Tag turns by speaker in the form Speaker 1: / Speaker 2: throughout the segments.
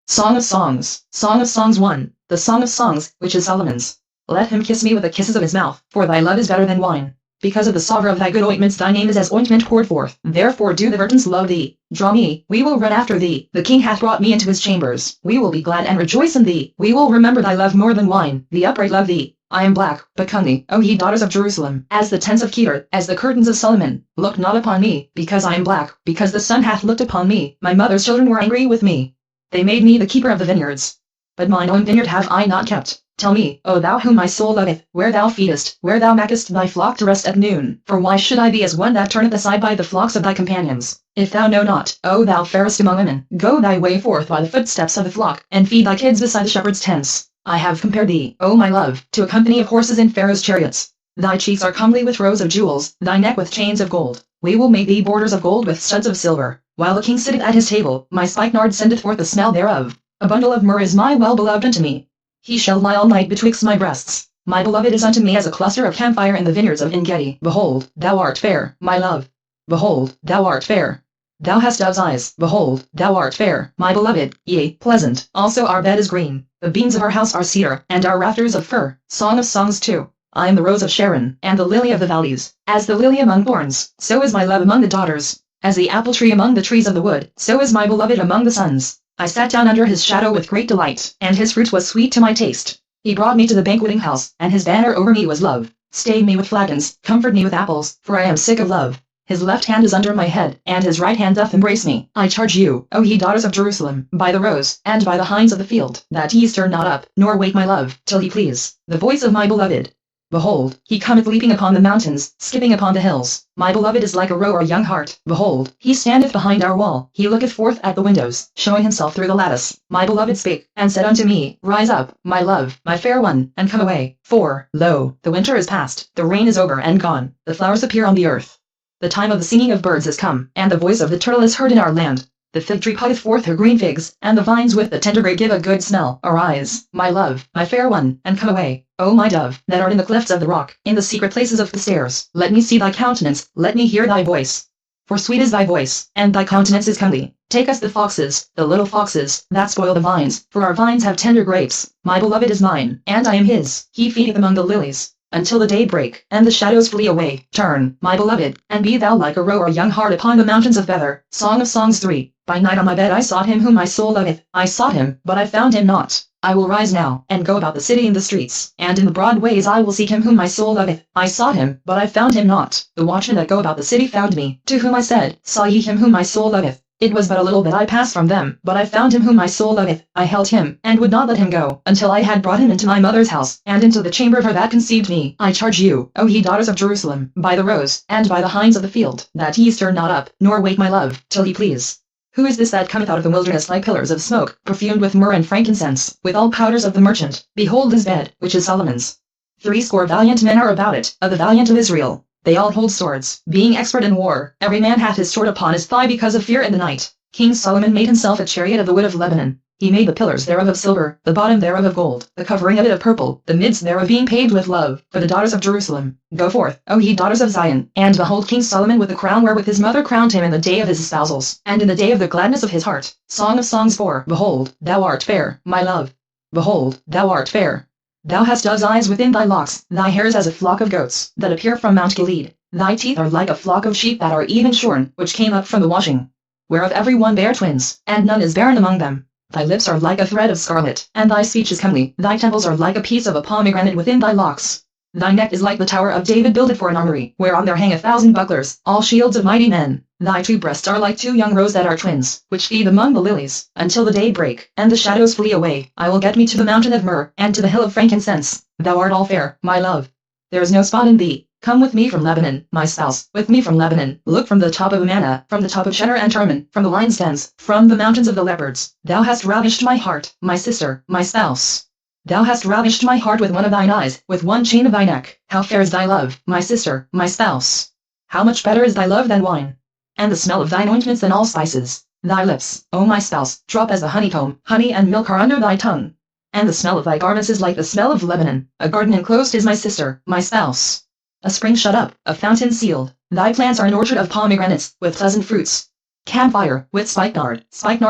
Speaker 1: Song of Songs 1. The Song of Songs, which is Solomon's. Let him kiss me with the kisses of his mouth, for thy love is better than wine. Because of the savour of thy good ointments thy name is as ointment poured forth. Therefore do the virgins love thee. Draw me, we will run after thee. The king hath brought me into his chambers. We will be glad and rejoice in thee. We will remember thy love more than wine. The upright love thee. I am black, but comely, O ye daughters of Jerusalem, as the tents of Kedar, as the curtains of Solomon. Look not upon me, because I am black, because the sun hath looked upon me. My mother's children were angry with me. They made me the keeper of the vineyards. But mine own vineyard have I not kept. Tell me, O thou whom my soul loveth, where thou feedest, where thou makest thy flock to rest at noon. For why should I be as one that turneth aside by the flocks of thy companions? If thou know not, O thou fairest among women, go thy way forth by the footsteps of the flock, and feed thy kids beside the shepherd's tents. I have compared thee, O my love, to a company of horses in Pharaoh's chariots. Thy cheeks are comely with rows of jewels, thy neck with chains of gold. We will make thee borders of gold with studs of silver. While the king sitteth at his table, my spikenard sendeth forth the smell thereof. A bundle of myrrh is my well-beloved unto me. He shall lie all night betwixt my breasts. My beloved is unto me as a cluster of camphire in the vineyards of En-gedi. Behold, thou art fair, my love. Behold, thou art fair. Thou hast dove's eyes. Behold, thou art fair, my beloved, yea, pleasant. Also our bed is green. The beams of our house are cedar, and our rafters of fir. Song of Songs 2. I am the rose of Sharon, and the lily of the valleys. As the lily among thorns, so is my love among the daughters. As the apple tree among the trees of the wood, so is my beloved among the sons. I sat down under his shadow with great delight, and his fruit was sweet to my taste. He brought me to the banqueting house, and his banner over me was love. Stay me with flagons, comfort me with apples, for I am sick of love. His left hand is under my head, and his right hand doth embrace me. I charge you, O ye daughters of Jerusalem, by the rose, and by the hinds of the field, that ye stir not up, nor wake my love, till he please. The voice of my beloved. Behold, he cometh leaping upon the mountains, skipping upon the hills. My beloved is like a roe or young hart. Behold, he standeth behind our wall. He looketh forth at the windows, showing himself through the lattice. My beloved spake, and said unto me, Rise up, my love, my fair one, and come away. For, lo, the winter is past, the rain is over and gone, the flowers appear on the earth. The time of the singing of birds is come, and the voice of the turtle is heard in our land. The fig tree putteth forth her green figs, and the vines with the tender grape give a good smell. Arise, my love, my fair one, and come away. O my dove, that art in the clefts of the rock, in the secret places of the stairs, let me see thy countenance, let me hear thy voice. For sweet is thy voice, and thy countenance is comely. Take us the foxes, the little foxes, that spoil the vines, for our vines have tender grapes. My beloved is mine, and I am his. He feedeth among the lilies. Until the day break, and the shadows flee away. Turn, my beloved, and be thou like a roe or young hart upon the mountains of Bether. Song of Songs 3. By night on my bed I sought him whom my soul loveth. I sought him, but I found him not. I will rise now, and go about the city in the streets, and in the broad ways I will seek him whom my soul loveth. I sought him, but I found him not. The watchmen that go about the city found me, to whom I said, Saw ye him whom my soul loveth? It was but a little that I passed from them, but I found him whom my soul loveth. I held him, and would not let him go, until I had brought him into my mother's house, and into the chamber of her that conceived me. I charge you, O ye daughters of Jerusalem, by the rose, and by the hinds of the field, that ye stir not up, nor wake my love, till he please. Who is this that cometh out of the wilderness like pillars of smoke, perfumed with myrrh and frankincense, with all powders of the merchant? Behold his bed, which is Solomon's. 60 valiant men are about it, of the valiant of Israel. They all hold swords, being expert in war. Every man hath his sword upon his thigh because of fear in the night. King Solomon made himself a chariot of the wood of Lebanon. He made the pillars thereof of silver, the bottom thereof of gold, the covering of it of purple, the midst thereof being paved with love. For the daughters of Jerusalem, go forth, O ye daughters of Zion, and behold King Solomon with the crown wherewith his mother crowned him in the day of his espousals, and in the day of the gladness of his heart. Song of Songs 4. Behold, thou art fair, my love. Behold, thou art fair. Thou hast dove's eyes within thy locks, thy hair is as a flock of goats, that appear from Mount Gilead. Thy teeth are like a flock of sheep that are even shorn, which came up from the washing. Whereof every one bare twins, and none is barren among them. Thy lips are like a thread of scarlet, and thy speech is comely. Thy temples are like a piece of a pomegranate within thy locks. Thy neck is like the tower of David builded for an armory, whereon there hang 1,000 bucklers, all shields of mighty men. Thy two breasts are like 2 young roes that are twins, which feed among the lilies, until the day break, and the shadows flee away. I will get me to the mountain of myrrh, and to the hill of frankincense. Thou art all fair, my love. There is no spot in thee. Come with me from Lebanon, my spouse, with me from Lebanon. Look from the top of Amana, from the top of Shenner and Terman, from the lion stands, from the mountains of the leopards. Thou hast ravished my heart, my sister, my spouse. Thou hast ravished my heart with one of thine eyes, with one chain of thy neck. How fair is thy love, my sister, my spouse! How much better is thy love than wine, and the smell of thine ointments than all spices. Thy lips, O my spouse, drop as the honeycomb, honey and milk are under thy tongue. And the smell of thy garments is like the smell of Lebanon. A garden enclosed is my sister, my spouse. A spring shut up, a fountain sealed. Thy plants are an orchard of pomegranates, with pleasant fruits. Camphire, with spikenard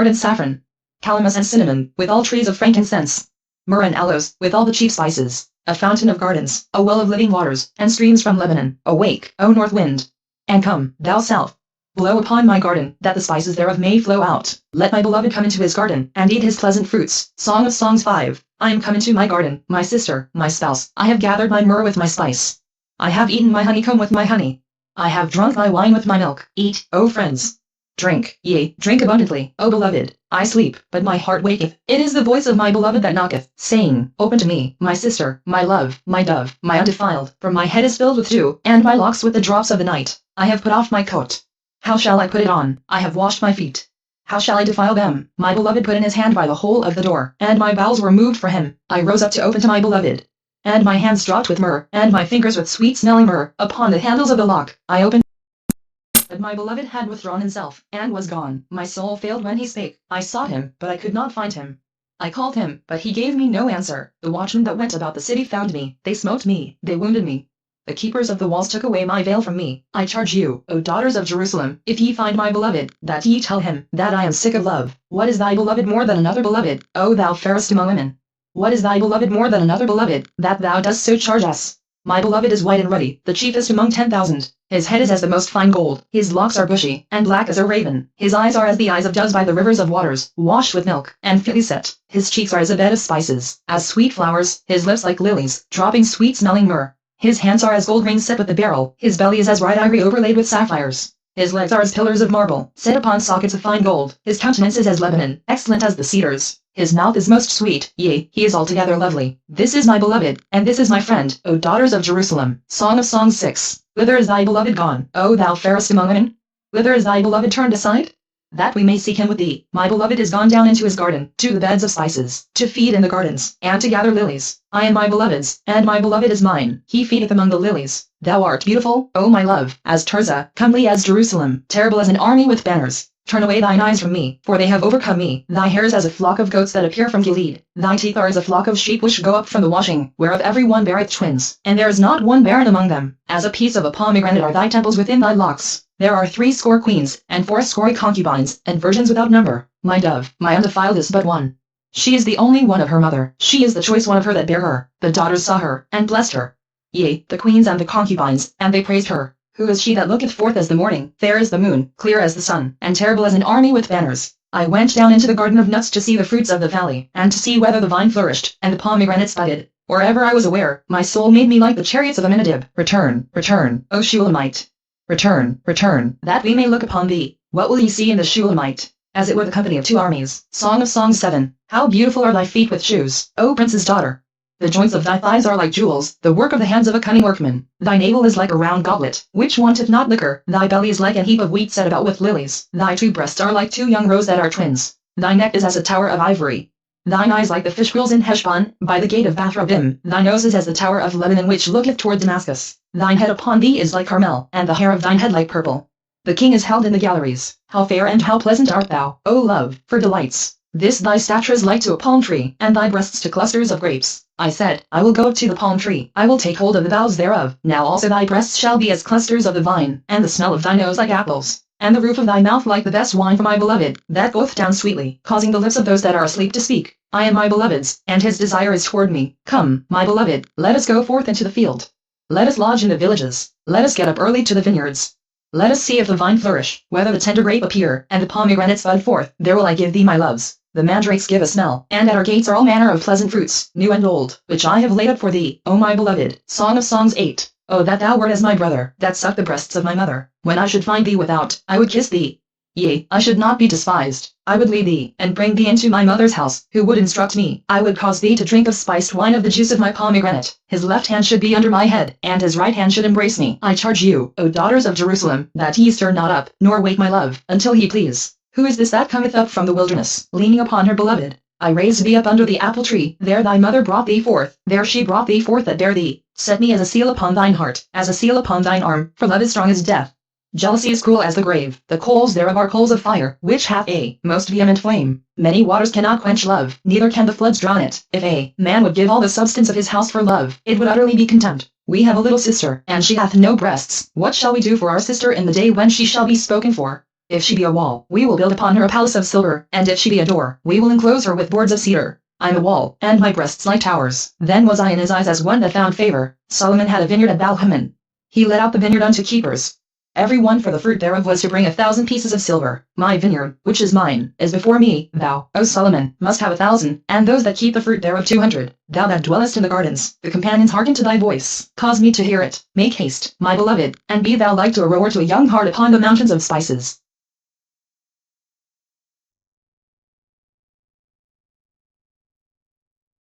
Speaker 1: and saffron. calamus and cinnamon, with all trees of frankincense, myrrh and aloes, with all the chief spices, a fountain of gardens, a well of living waters, and streams from Lebanon. Awake, O north wind, and come, thou south. Blow upon my garden, that the spices thereof may flow out. Let my beloved come into his garden, and eat his pleasant fruits. Song of Songs 5. I am come into my garden, my sister, my spouse. I have gathered my myrrh with my spice. I have eaten my honeycomb with my honey. I have drunk my wine with my milk. Eat, O friends. Drink, yea, drink abundantly, O beloved. I sleep, but my heart waketh. It is the voice of my beloved that knocketh, saying, Open to me, my sister, my love, my dove, my undefiled. For my head is filled with dew, and my locks with the drops of the night. I have put off my coat. How shall I put it on? I have washed my feet. How shall I defile them? My beloved put in his hand by the hole of the door, and my bowels were moved for him. I rose up to open to my beloved. And my hands dropped with myrrh, and my fingers with sweet-smelling myrrh, upon the handles of the lock. I opened. But my beloved had withdrawn himself, and was gone. My soul failed when he spake. I sought him, but I could not find him. I called him, but he gave me no answer. The watchmen that went about the city found me. They smote me, they wounded me. The keepers of the walls took away my veil from me. I charge you, O daughters of Jerusalem, if ye find my beloved, that ye tell him, that I am sick of love. What is thy beloved more than another beloved, O thou fairest among women? What is thy beloved more than another beloved, that thou dost so charge us? My beloved is white and ruddy, the chiefest among 10,000. His head is as the most fine gold, his locks are bushy, and black as a raven. His eyes are as the eyes of doves by the rivers of waters, washed with milk, and fitly set. His cheeks are as a bed of spices, as sweet flowers, his lips like lilies, dropping sweet-smelling myrrh. His hands are as gold rings set with the beryl, his belly is as bright ivory overlaid with sapphires. His legs are as pillars of marble, set upon sockets of fine gold. His countenance is as Lebanon, excellent as the cedars. His mouth is most sweet, yea, he is altogether lovely. This is my beloved, and this is my friend, O daughters of Jerusalem. Song of Songs 6. Whither is thy beloved gone, O thou fairest among women? Whither is thy beloved turned aside? That we may seek him with thee. My beloved is gone down into his garden, to the beds of spices, to feed in the gardens, and to gather lilies. I am my beloved's, and my beloved is mine. He feedeth among the lilies. Thou art beautiful, O my love, as Tirzah, comely as Jerusalem, terrible as an army with banners. Turn away thine eyes from me, for they have overcome me. Thy hair is as a flock of goats that appear from Gilead. Thy teeth are as a flock of sheep which go up from the washing, whereof every one beareth twins, and there is not one barren among them. As a piece of a pomegranate are thy temples within thy locks. There are 80 queens, and 80 concubines, and virgins without number. My dove, my undefiled is but one. She is the only one of her mother. She is the choice one of her that bare her. The daughters saw her, and blessed her. Yea, the queens and the concubines, and they praised her. Who is she that looketh forth as the morning, fair as the moon, clear as the sun, and terrible as an army with banners? I went down into the garden of nuts to see the fruits of the valley, and to see whether the vine flourished, and the pomegranates budded. Wherever I was aware, my soul made me like the chariots of Amminadab. Return, return, O Shulamite. Return, return, that we may look upon thee. What will ye see in the Shulamite? As it were the company of 2 armies. Song of Songs 7. How beautiful are thy feet with shoes, O prince's daughter! The joints of thy thighs are like jewels, the work of the hands of a cunning workman. Thy navel is like a round goblet, which wanteth not liquor. Thy belly is like an heap of wheat set about with lilies. Thy 2 breasts are like 2 young roes that are twins. Thy neck is as a tower of ivory. Thine eyes like the fish quills in Heshbon, by the gate of Bath-rabbim. Thy nose is as the tower of Lebanon which looketh toward Damascus. Thine head upon thee is like Carmel, and the hair of thine head like purple. The king is held in the galleries. How fair and how pleasant art thou, O love, for delights! This thy stature is like to a palm tree, and thy breasts to clusters of grapes. I said, I will go to the palm tree, I will take hold of the boughs thereof. Now also thy breasts shall be as clusters of the vine, and the smell of thy nose like apples, and the roof of thy mouth like the best wine for my beloved, that goeth down sweetly, causing the lips of those that are asleep to speak. I am my beloved's, and his desire is toward me. Come, my beloved, let us go forth into the field. Let us lodge in the villages. Let us get up early to the vineyards. Let us see if the vine flourish, whether the tender grape appear, and the pomegranates bud forth. There will I give thee my loves. The mandrakes give a smell, and at our gates are all manner of pleasant fruits, new and old, which I have laid up for thee, O my beloved. Song of Songs 8. O that thou wert as my brother, that sucked the breasts of my mother. When I should find thee without, I would kiss thee. Yea, I should not be despised. I would lead thee, and bring thee into my mother's house, who would instruct me. I would cause thee to drink of spiced wine of the juice of my pomegranate. His left hand should be under my head, and his right hand should embrace me. I charge you, O daughters of Jerusalem, that ye stir not up, nor wake my love, until he please. Who is this that cometh up from the wilderness, leaning upon her beloved? I raised thee up under the apple tree, there thy mother brought thee forth, there she brought thee forth that bare thee. Set me as a seal upon thine heart, as a seal upon thine arm, for love is strong as death. Jealousy is cruel as the grave, the coals thereof are coals of fire, which hath a most vehement flame. Many waters cannot quench love, neither can the floods drown it. If a man would give all the substance of his house for love, it would utterly be contemned. We have a little sister, and she hath no breasts. What shall we do for our sister in the day when she shall be spoken for? If she be a wall, we will build upon her a palace of silver, and if she be a door, we will enclose her with boards of cedar. I'm a wall, and my breasts like towers. Then was I in his eyes as one that found favor. Solomon had a vineyard at Baal-Hamon. He let out the vineyard unto keepers. Every one for the fruit thereof was to bring 1,000 pieces of silver. My vineyard, which is mine, is before me. Thou, O Solomon, must have 1,000, and those that keep the fruit thereof 200. Thou that dwellest in the gardens, the companions hearken to thy voice. Cause me to hear it. Make haste, my beloved, and be thou like to a rower to a young hart upon the mountains of spices.